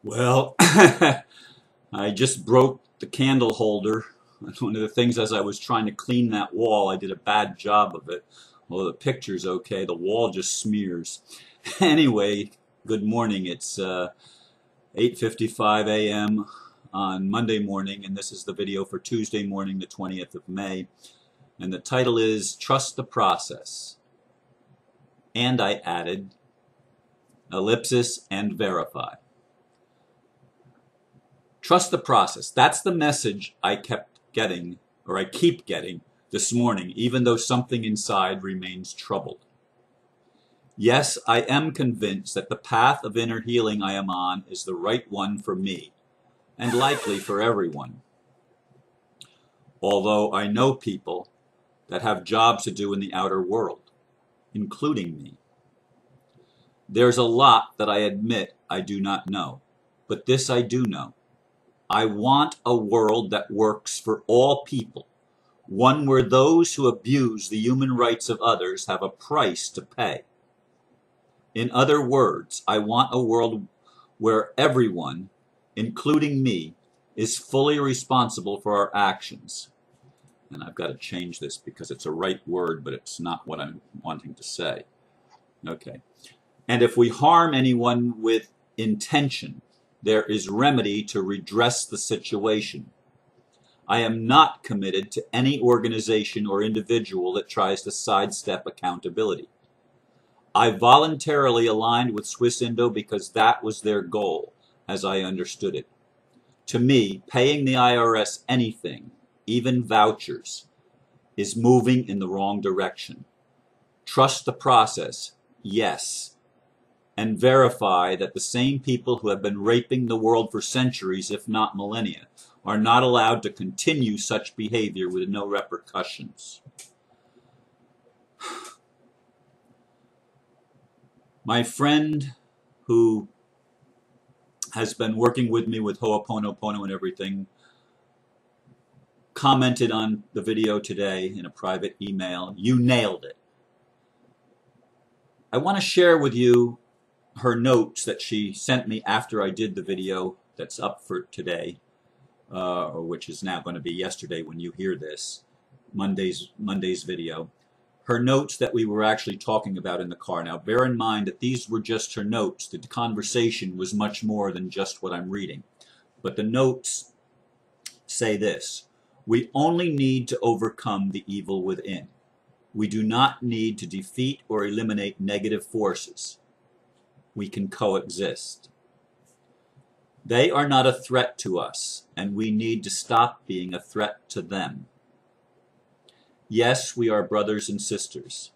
Well, I just broke the candle holder. One of the things, as I was trying to clean that wall, I did a bad job of it. Well, the picture's okay. The wall just smears. Anyway, good morning. It's 8:55 a.m. on Monday morning, and this is the video for Tuesday morning, the 20th of May. And the title is Trust the Process. And I added ellipsis and verify. Trust the process. That's the message I kept getting, or I keep getting this morning, even though something inside remains troubled. Yes, I am convinced that the path of inner healing I am on is the right one for me, and likely for everyone. Although I know people that have jobs to do in the outer world, including me. There's a lot that I admit I do not know, but this I do know. I want a world that works for all people, one where those who abuse the human rights of others have a price to pay. In other words, I want a world where everyone, including me, is fully responsible for our actions. And I've got to change this because it's a right word, but it's not what I'm wanting to say. Okay. And if we harm anyone with intention, there is remedy to redress the situation. I am not committed to any organization or individual that tries to sidestep accountability. I voluntarily aligned with SwissIndo because that was their goal, as I understood it. To me, paying the IRS anything, even vouchers, is moving in the wrong direction. Trust the process, yes. And verify that the same people who have been raping the world for centuries, if not millennia, are not allowed to continue such behavior with no repercussions. My friend who has been working with me with Ho'oponopono and everything commented on the video today in a private email, "You nailed it." I want to share with you her notes that she sent me after I did the video that's up for today, or which is now going to be yesterday when you hear this, Monday's video. Her notes that we were actually talking about in the car. Now bear in mind that these were just her notes. The conversation was much more than just what I'm reading. But the notes say this: we only need to overcome the evil within. We do not need to defeat or eliminate negative forces. We can coexist. They are not a threat to us, and we need to stop being a threat to them. Yes, we are brothers and sisters.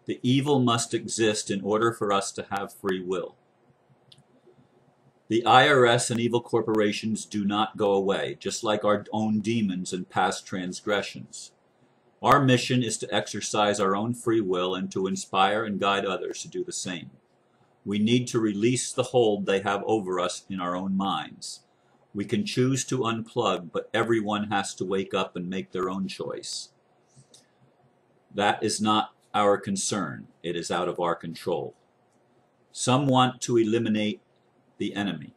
The evil must exist in order for us to have free will. The IRS and evil corporations do not go away, just like our own demons and past transgressions. Our mission is to exercise our own free will and to inspire and guide others to do the same. We need to release the hold they have over us in our own minds. We can choose to unplug, but everyone has to wake up and make their own choice. That is not our concern. It is out of our control. Some want to eliminate the enemy.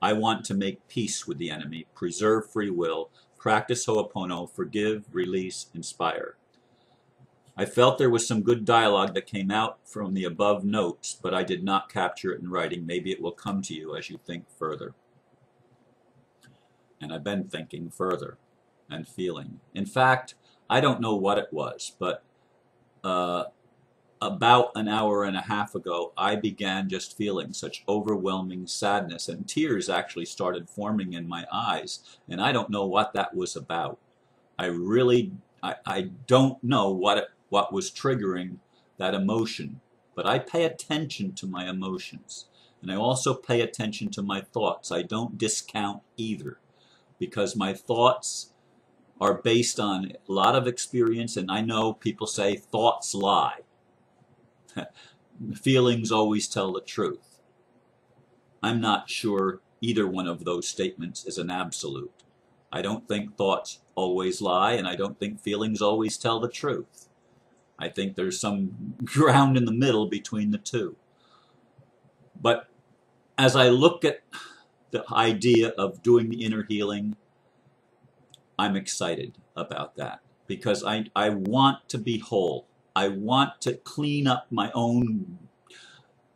I want to make peace with the enemy, preserve free will, practice Ho'opono, forgive, release, inspire. I felt there was some good dialogue that came out from the above notes, but I did not capture it in writing. Maybe it will come to you as you think further. And I've been thinking further and feeling. In fact, I don't know what it was, but about an hour and a half ago, I began just feeling such overwhelming sadness, and tears actually started forming in my eyes, and I don't know what that was about. I don't know what was triggering that emotion, but I pay attention to my emotions, and I also pay attention to my thoughts. I don't discount either, because my thoughts are based on a lot of experience, and I know people say thoughts lie. Feelings always tell the truth. I'm not sure either one of those statements is an absolute. I don't think thoughts always lie, and I don't think feelings always tell the truth. I think there's some ground in the middle between the two. But as I look at the idea of doing the inner healing, I'm excited about that because I want to be whole. I want to clean up my own,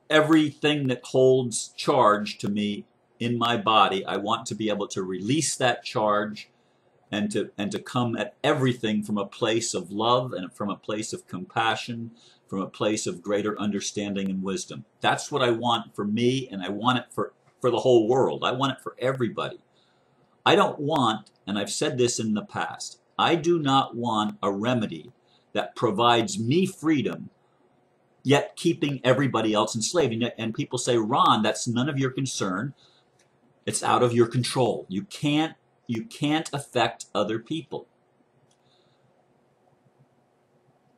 everything that holds charge to me in my body. I want to be able to release that charge and to come at everything from a place of love and from a place of compassion, from a place of greater understanding and wisdom. That's what I want for me, and I want it for the whole world. I want it for everybody. I don't want, and I've said this in the past, I do not want a remedy that provides me freedom, yet keeping everybody else enslaved. And people say, Ron, that's none of your concern. It's out of your control. You can't affect other people.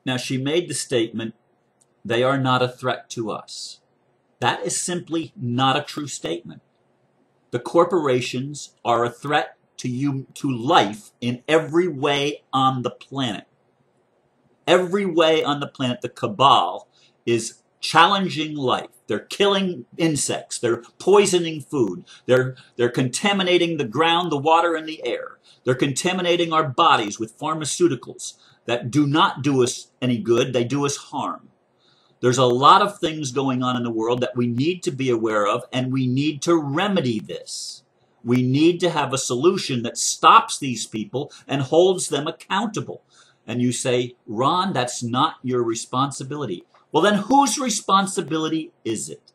Now, she made the statement, they are not a threat to us. That is simply not a true statement. The corporations are a threat to you, to life in every way on the planet. Every way on the planet, the cabal is challenging life. They're killing insects. They're poisoning food. They're contaminating the ground, the water, and the air. They're contaminating our bodies with pharmaceuticals that do not do us any good. They do us harm. There's a lot of things going on in the world that we need to be aware of, and we need to remedy this. We need to have a solution that stops these people and holds them accountable. And you say, Ron, that's not your responsibility. Well, then whose responsibility is it?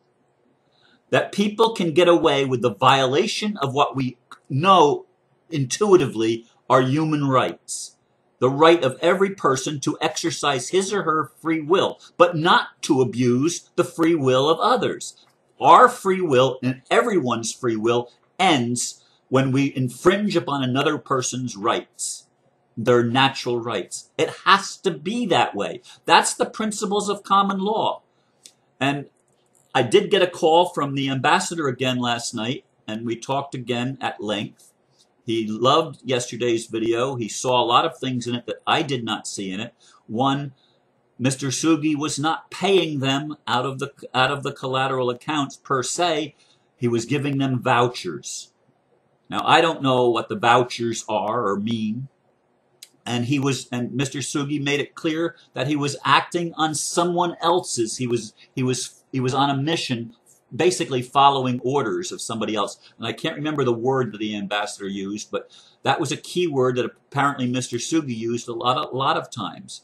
That people can get away with the violation of what we know intuitively are human rights. The right of every person to exercise his or her free will, but not to abuse the free will of others. Our free will and everyone's free will ends when we infringe upon another person's rights, their natural rights. It has to be that way. That's the principles of common law. And I did get a call from the ambassador again last night, and we talked again at length. He loved yesterday's video. He saw a lot of things in it that I did not see in it. One, Mr. Sugi was not paying them out of the collateral accounts per se. He was giving them vouchers. Now, I don't know what the vouchers are or mean. And Mr. Sugi made it clear that he was acting on someone else's. He was on a mission, basically following orders of somebody else. And I can't remember the word that the ambassador used, but that was a key word that apparently Mr. Sugi used a lot of times.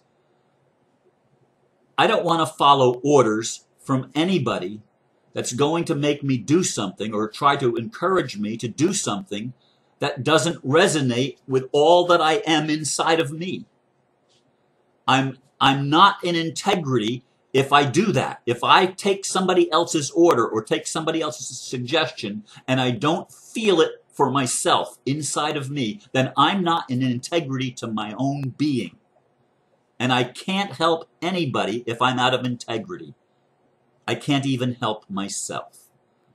I don't want to follow orders from anybody that's going to make me do something or try to encourage me to do something that doesn't resonate with all that I am inside of me. I'm not in integrity if I do that. If I take somebody else's order or take somebody else's suggestion and I don't feel it for myself inside of me, then I'm not in integrity to my own being. And I can't help anybody if I'm out of integrity. I can't even help myself.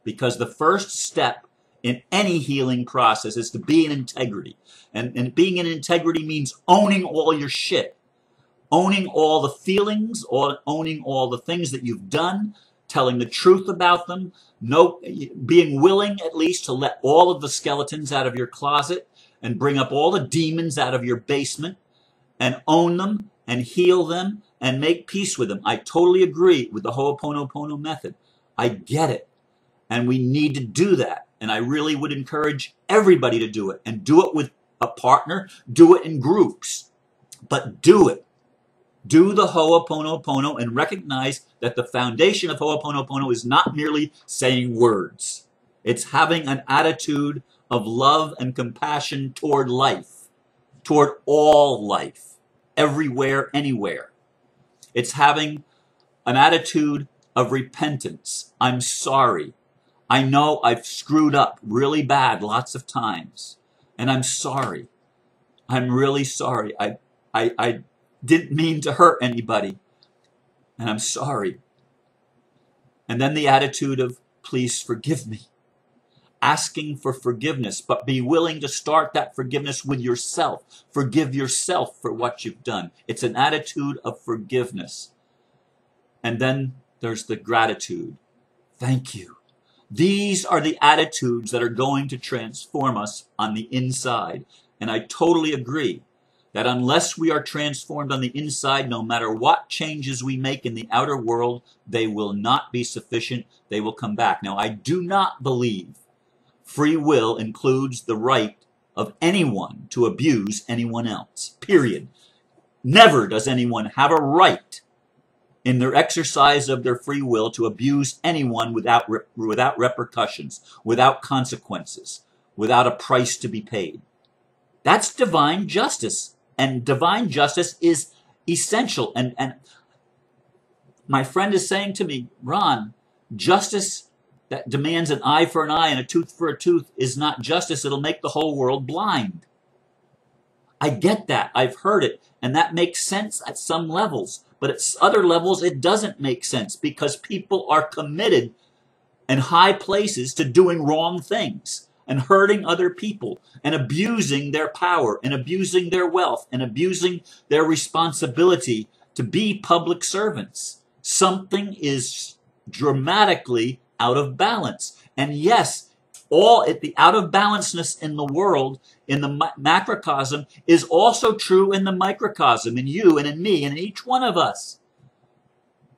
Because the first step in any healing process is to be in integrity. And being in integrity means owning all your shit. Owning all the feelings, or owning all the things that you've done, telling the truth about them, being willing at least to let all of the skeletons out of your closet and bring up all the demons out of your basement and own them and heal them and make peace with them. I totally agree with the Ho'oponopono method. I get it. And we need to do that. And I really would encourage everybody to do it, and do it with a partner, do it in groups, but do it. Do the Ho'oponopono and recognize that the foundation of Ho'oponopono is not merely saying words. It's having an attitude of love and compassion toward life, toward all life, everywhere, anywhere. It's having an attitude of repentance. I'm sorry. I know I've screwed up really bad lots of times, and I'm sorry. I'm really sorry. I didn't mean to hurt anybody, and I'm sorry. And then the attitude of, please forgive me. Asking for forgiveness, but be willing to start that forgiveness with yourself. Forgive yourself for what you've done. It's an attitude of forgiveness. And then there's the gratitude. Thank you. These are the attitudes that are going to transform us on the inside. And I totally agree that unless we are transformed on the inside, no matter what changes we make in the outer world, they will not be sufficient. They will come back. Now, I do not believe free will includes the right of anyone to abuse anyone else, period. Never does anyone have a right in their exercise of their free will to abuse anyone without repercussions, without consequences, without a price to be paid. That's divine justice. And divine justice is essential. And my friend is saying to me, Ron, justice that demands an eye for an eye and a tooth for a tooth is not justice. It'll make the whole world blind. I get that. I've heard it. And that makes sense at some levels. But at other levels, it doesn't make sense because people are committed in high places to doing wrong things and hurting other people and abusing their power and abusing their wealth and abusing their responsibility to be public servants. Something is dramatically out of balance. And yes, the out of balanceness in the world, in the macrocosm, is also true in the microcosm, in you and in me and in each one of us.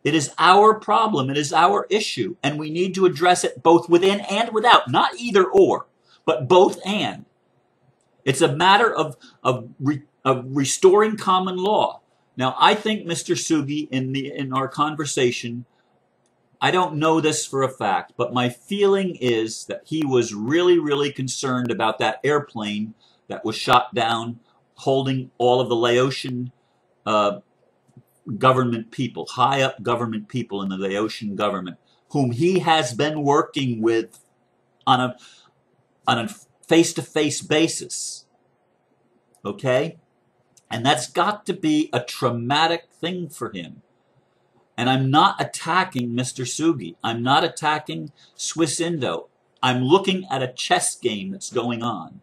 It is our problem. It is our issue. And we need to address it both within and without. Not either or, but both and. It's a matter of restoring common law. Now, I think Mr. Sugi, in our conversation, I don't know this for a fact, but my feeling is that he was really, really concerned about that airplane that was shot down holding all of the Laotian government people, high up government people in the Laotian government, whom he has been working with on a face-to-face basis. Okay? And that's got to be a traumatic thing for him. And I'm not attacking Mr. Sugi. I'm not attacking SwissIndo. I'm looking at a chess game that's going on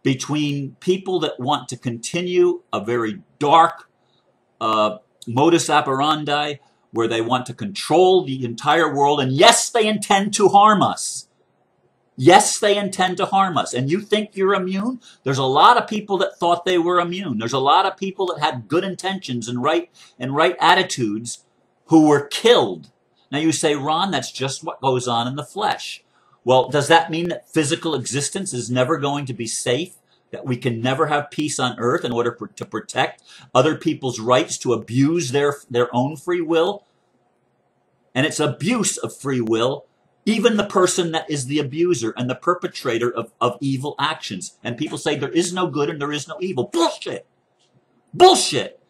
between people that want to continue a very dark modus operandi where they want to control the entire world. And yes, they intend to harm us. Yes, they intend to harm us. And you think you're immune? There's a lot of people that thought they were immune. There's a lot of people that had good intentions and right attitudes who were killed. Now you say, Ron, that's just what goes on in the flesh. Well, does that mean that physical existence is never going to be safe? That we can never have peace on earth in order to protect other people's rights to abuse their own free will? And it's abuse of free will, even the person that is the abuser and the perpetrator of evil actions. And people say there is no good and there is no evil. Bullshit! Bullshit!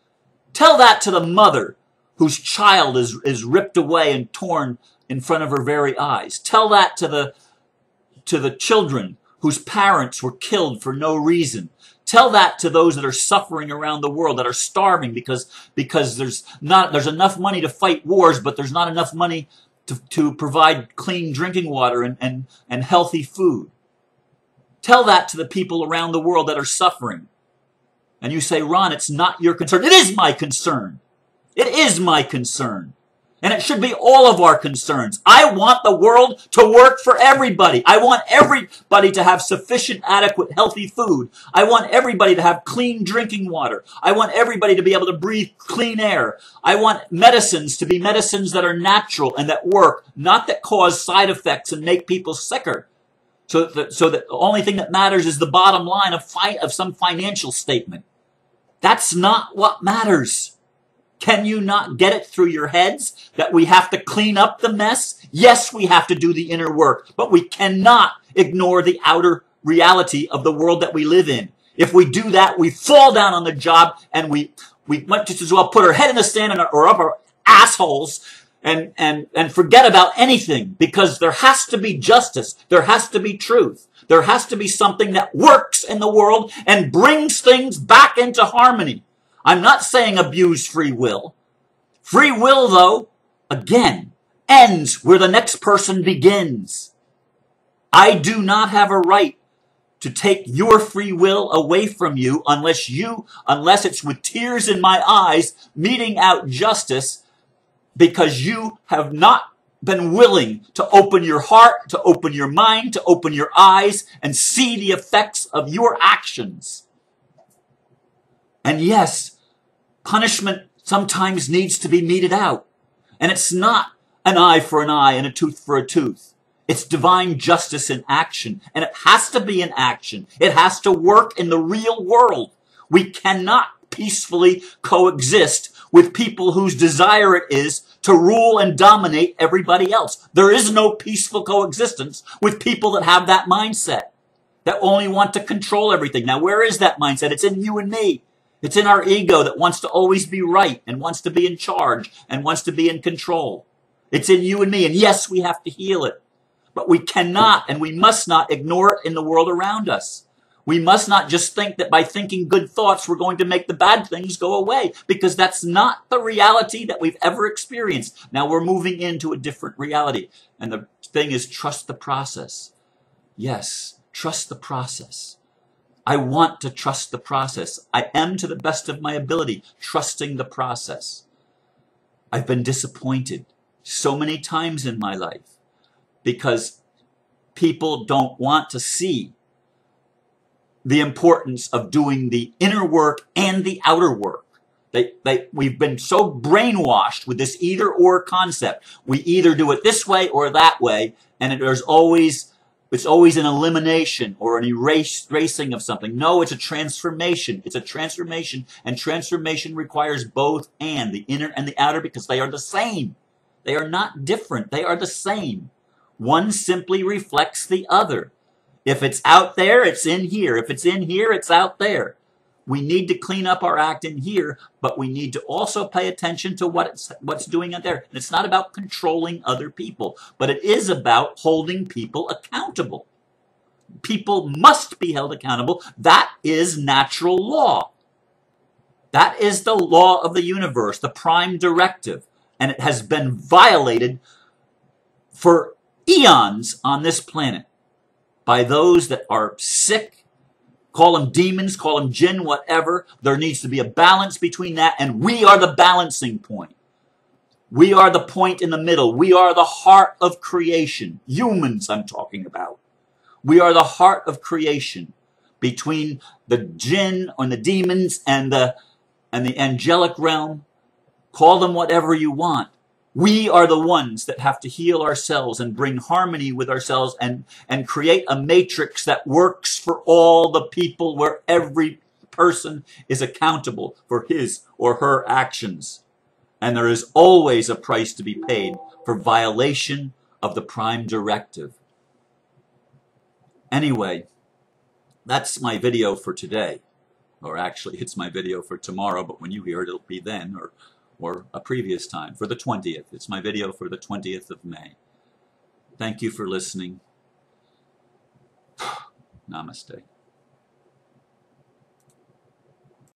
Tell that to the mother whose child is ripped away and torn in front of her very eyes. Tell that to the children whose parents were killed for no reason. Tell that to those that are suffering around the world, that are starving because there's enough money to fight wars, but there's not enough money to provide clean drinking water and healthy food. Tell that to the people around the world that are suffering. And you say, Ron, it's not your concern. It is my concern. It is my concern. And it should be all of our concerns. I want the world to work for everybody. I want everybody to have sufficient, adequate, healthy food. I want everybody to have clean drinking water. I want everybody to be able to breathe clean air. I want medicines to be medicines that are natural and that work, not that cause side effects and make people sicker. So that the only thing that matters is the bottom line of some financial statement. That's not what matters. Can you not get it through your heads that we have to clean up the mess? Yes, we have to do the inner work, but we cannot ignore the outer reality of the world that we live in. If we do that, we fall down on the job and we might just as well put our head in the sand or up our assholes and forget about anything, because there has to be justice. There has to be truth. There has to be something that works in the world and brings things back into harmony. I'm not saying abuse free will. Free will, though, again, ends where the next person begins. I do not have a right to take your free will away from you unless it's with tears in my eyes, meting out justice because you have not been willing to open your heart, to open your mind, to open your eyes, and see the effects of your actions. And yes, punishment sometimes needs to be meted out. And it's not an eye for an eye and a tooth for a tooth. It's divine justice in action. And it has to be in action. It has to work in the real world. We cannot peacefully coexist with people whose desire it is to rule and dominate everybody else. There is no peaceful coexistence with people that have that mindset, that only want to control everything. Now, where is that mindset? It's in you and me. It's in our ego that wants to always be right and wants to be in charge and wants to be in control. It's in you and me. And yes, we have to heal it. But we cannot and we must not ignore it in the world around us. We must not just think that by thinking good thoughts, we're going to make the bad things go away, because that's not the reality that we've ever experienced. Now we're moving into a different reality. And the thing is, trust the process. Yes, trust the process. I want to trust the process. I am, to the best of my ability, trusting the process. I've been disappointed so many times in my life because people don't want to see the importance of doing the inner work and the outer work. We've been so brainwashed with this either-or concept. We either do it this way or that way, and it's always an elimination or an erasing of something. No, it's a transformation. It's a transformation, and transformation requires both and, the inner and the outer, because they are the same. They are not different. They are the same. One simply reflects the other. If it's out there, it's in here. If it's in here, it's out there. We need to clean up our act in here, but we need to also pay attention to what's doing out there. And it's not about controlling other people, but it is about holding people accountable. People must be held accountable. That is natural law. That is the law of the universe, the prime directive. And it has been violated for eons on this planet by those that are sick. Call them demons, call them jinn, whatever. There needs to be a balance between that, and we are the balancing point. We are the point in the middle. We are the heart of creation. Humans, I'm talking about. We are the heart of creation between the jinn and the demons and the angelic realm. Call them whatever you want. We are the ones that have to heal ourselves and bring harmony with ourselves and create a matrix that works for all the people, where every person is accountable for his or her actions. And there is always a price to be paid for violation of the prime directive. Anyway, that's my video for today. Or actually, it's my video for tomorrow, but when you hear it, it'll be then, or a previous time, for the 20th. It's my video for the 20th of May. Thank you for listening. Namaste.